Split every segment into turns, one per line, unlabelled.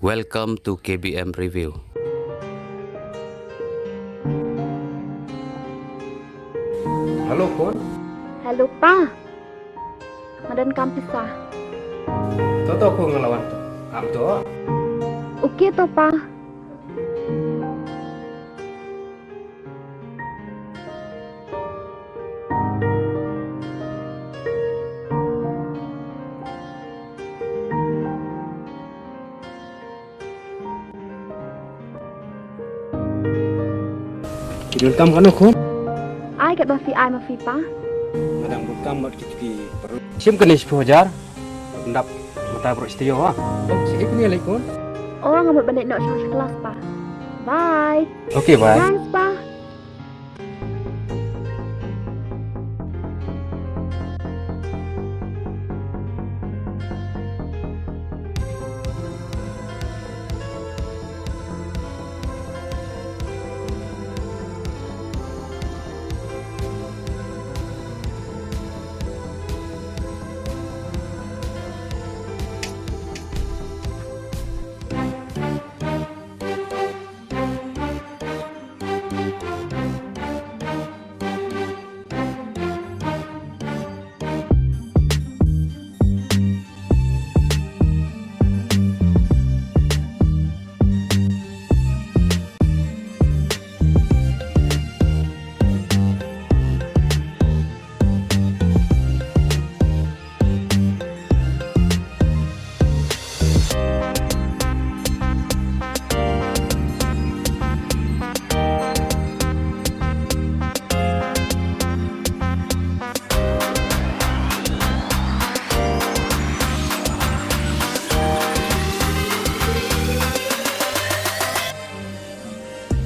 Welcome to KBM Review.
Halo Kun.
Halo Pa. Madan kampisa.
Toto aku ngelawan tu. Am tu.
Okey to Pa.
Welcome kan Kun.
Ai kat bafi ai mafi Pa.
Madang welcome mat kiki perlu. Sim kenis pujar. Ndap mata bro studio ah. Sikit ni lagi Kun.
Oh ngamut balik nak sama kelas Pa. Bye.
Okay bye.
Thanks Pa.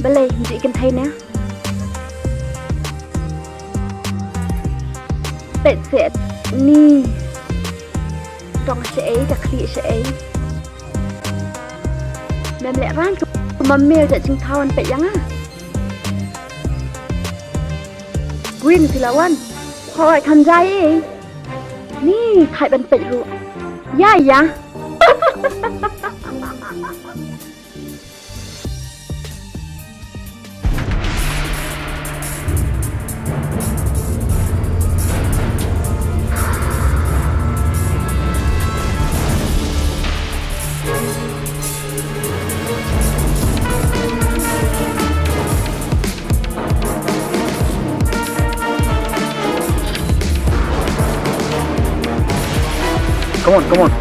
Boleh, jadi ikan thay nè. Pet set ni. Trong sẽ ấy, cả khỉ sẽ ấy. Mẹ lẹ ran ke mamel jak jing tawan pet yang ah. Green silawan. Khoi kan jai. Ni khai ban pet ru. Ya ya.
Come on.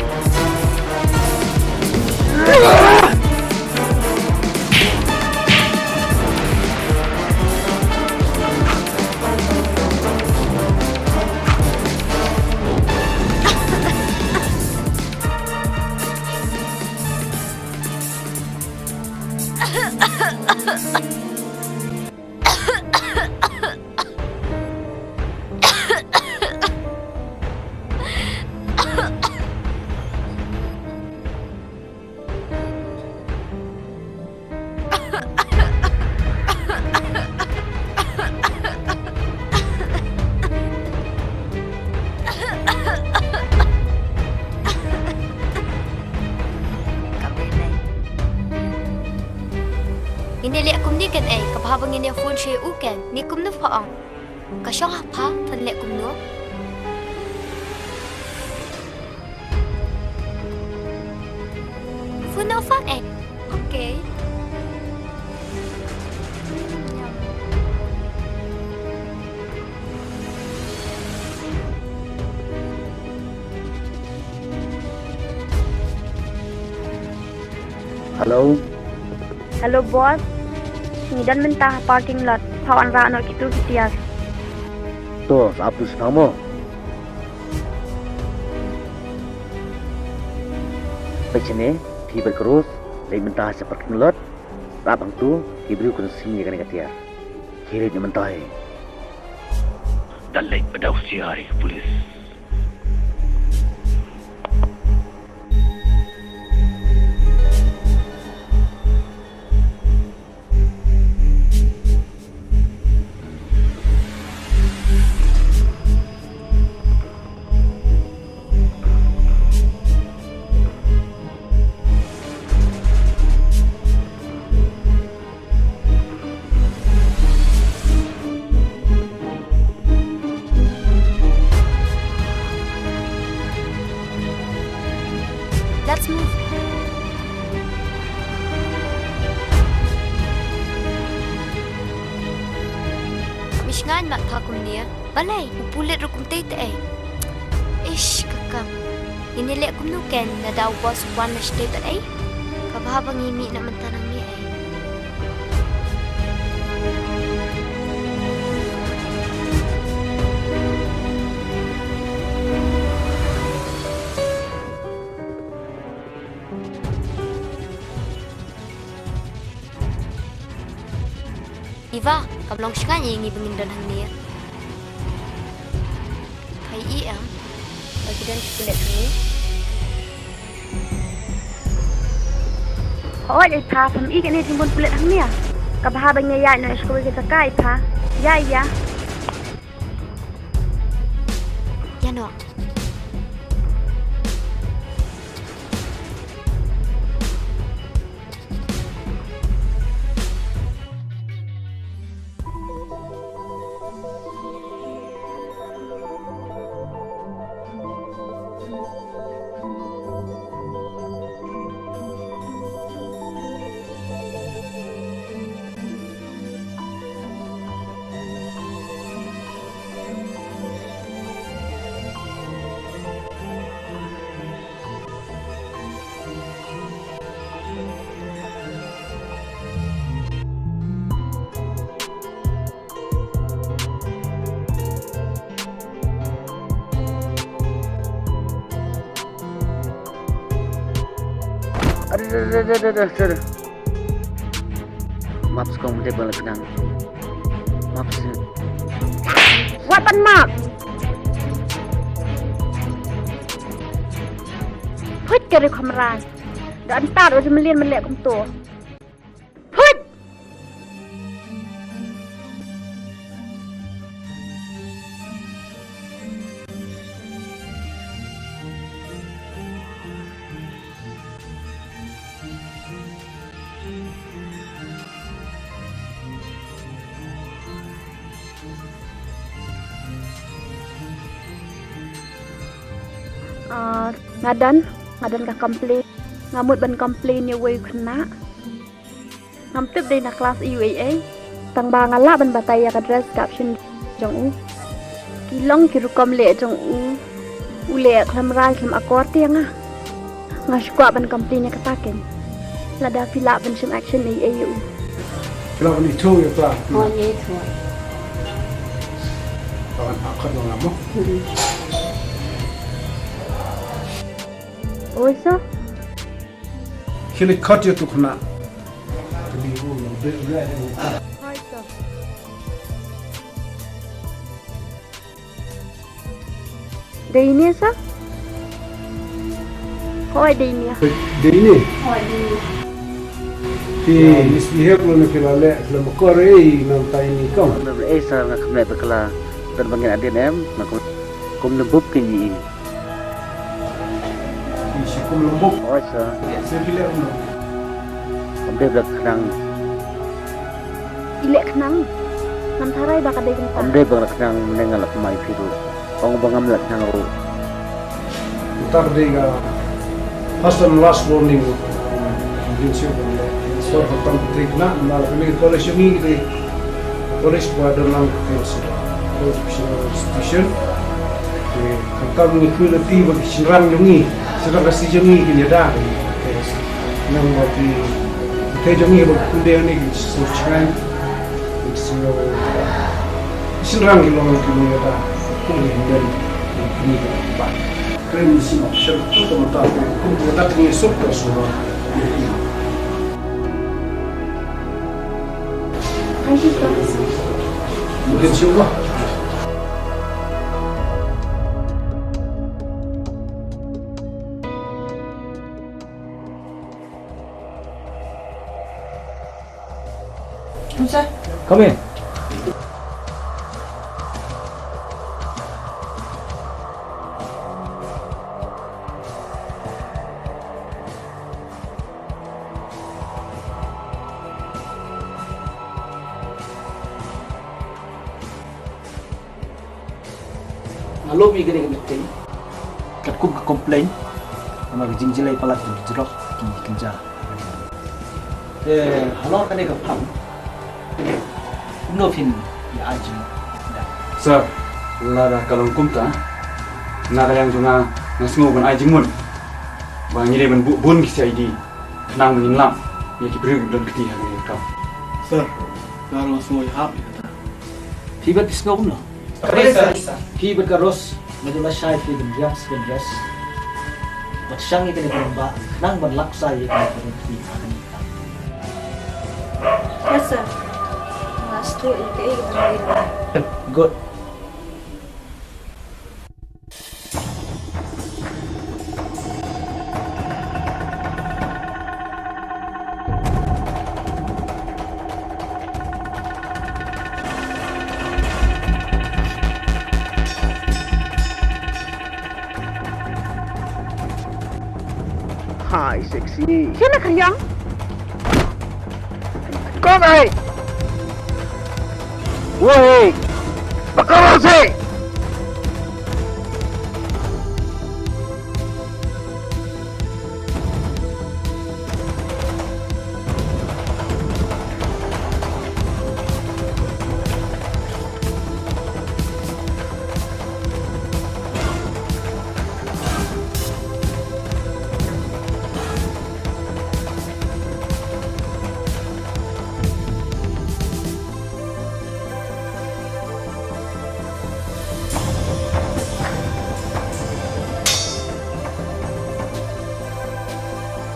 Ini lihat kum ni kan kapah bangin yang phone share kan ni kum nu phaang ka shong apa than lihat kum nu phone nu phang okay
Hello boss. Ngidan mentah parking lot. Pawan ra nok kitu kitias.
Tuh, apa nama? Macam ni, dia berkerus, lagi mentah seperti lot. Rabang tu, dia beri kena sini kan kata. Kira dia mentah. Dan lagi pada usia hari polis.
shngan mak thakum nia. Balai, pulit rukum tete. Ish kakam. Ini lek kum nu ken na daw bos wan na state ai. Kabah ngimi nak mentanang ni ai. Iva, kablong skan ingi bengindan hania. Hai iya. Bagi dan kulit ni.
Ôi ai pha thầm ý cái này thì muốn kulit hang nia. Kabah bang nya ya na school kita kai pha. Ya ya.
Ya no.
Aduh. Maaf sekarang dia balik nang. Maaf sih.
Weapon mark. Phút cái này không ra. Đã anh ta rồi mình liên mình lẹ cùng tổ. Phút. Ngadan ka komplain ngamut ban komplain nya wei khna ngam tip dei na class UAA tang ba ngala ban bataya ka dress caption jong u kilong kirukom le jong u le khlam rai khlam akor tiang a ngaskwa ban komplain nya kataken lada fila ban sim action AAU
Kalau ni tu ya pak.
Oh ye tu.
Kawan akad orang apa?
ôi sao
Kini cut ya tu kena. Jadi yang bela ni.
hai sao đây nè sao hỏi đây nè
Jadi ni.
Oh ye.
Di misbehave lo nak kena le, kalau makore nam tay ni kau.
Sa nga kamle bakla dan bangin adin em kum lembub kini.
Si kum lembuk.
Oh sa.
Sebila no.
Kum dia belak nang.
ilek kenang nam tharai ba ka dei
Kum
kan
dia belak nang menengal mai firu. Ong bangam lak nang ro.
Utar dega. First and last warning. Din siya ba le. So hatang trik na mal kami college ni di. College ko ada nang kensi. Station. Kantang ni quality bagi sinran jungi. Sedang kasi jungi kini dah. Nang bagi kita jungi bagi kuliah ni so chiran. So sinran kilo kini dah. Kuliah dan kini dah. Kami sih nak share tu teman-teman. Kuliah dah kini super semua.
hai chứ sao
Mungkin siapa?
Come in.
Laloo mi gani gani kat kum ka complain ama jing jilai palat jerok ki kinja halor kane ka pham no phin ya aji
Sir, lada kalong kumta. Nada yang junga ngasngo ban ai jingmun. Bang ini ban bun ki ID. Nang meninlam. Ya ki beri don keti hari ni kau.
Sir, kalau semua hap kata.
Fibat Pynskhem no. Fibat karos medula syai fi dem yang sebendas. Mat syang itu ni ba nang ban laksa ye kan fi akan.
Yes sir. Last two itu
Good.
Hai seksi.
Sino Karyang?
Kau mai. Woi. Bakal sih.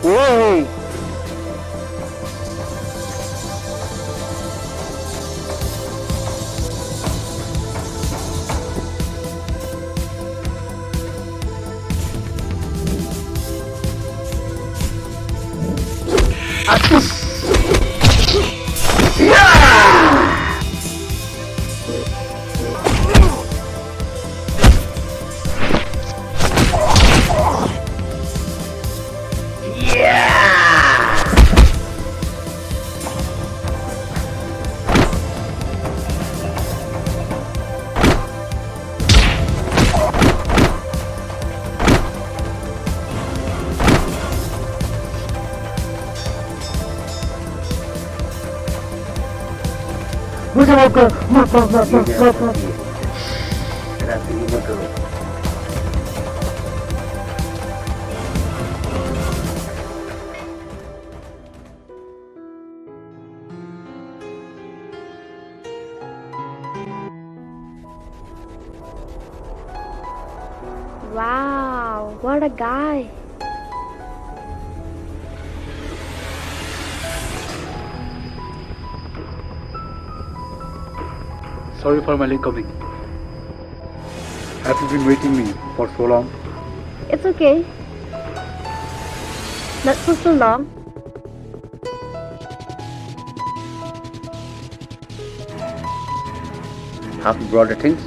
Woi. Atus. Ya.
Wow, what a guy.
Sorry for my late coming. Have you been waiting me for so long?
It's okay. Not for so long.
Have you brought the things?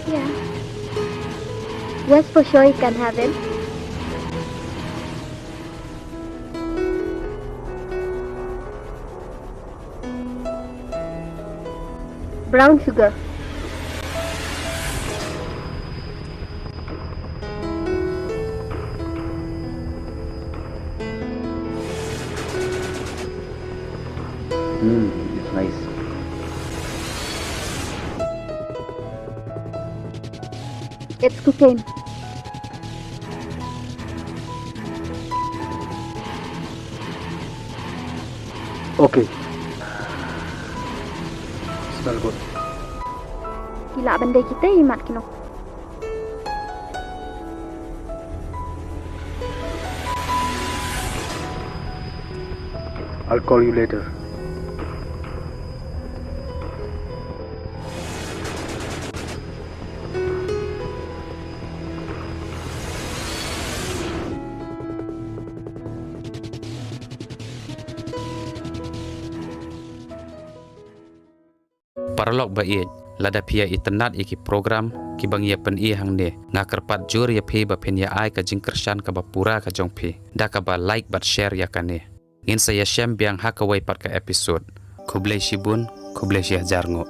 Yeah. Yes, for sure you can have it. Brown sugar.
It's nice.
It's cocaine.
Okay. Smell good.
Gila benda kita imat kino.
I'll call you later.
Paralog bait lada pia itenat iki program ki bang ya pen i hang ne na kerpat jur ya phe ba pen ya ai ka jingkershan ka ba pura ka jong phe da ka ba like but share ya kane ngin saya shem biang hakawai pat ka episode kublai shibun kublai syah jarngo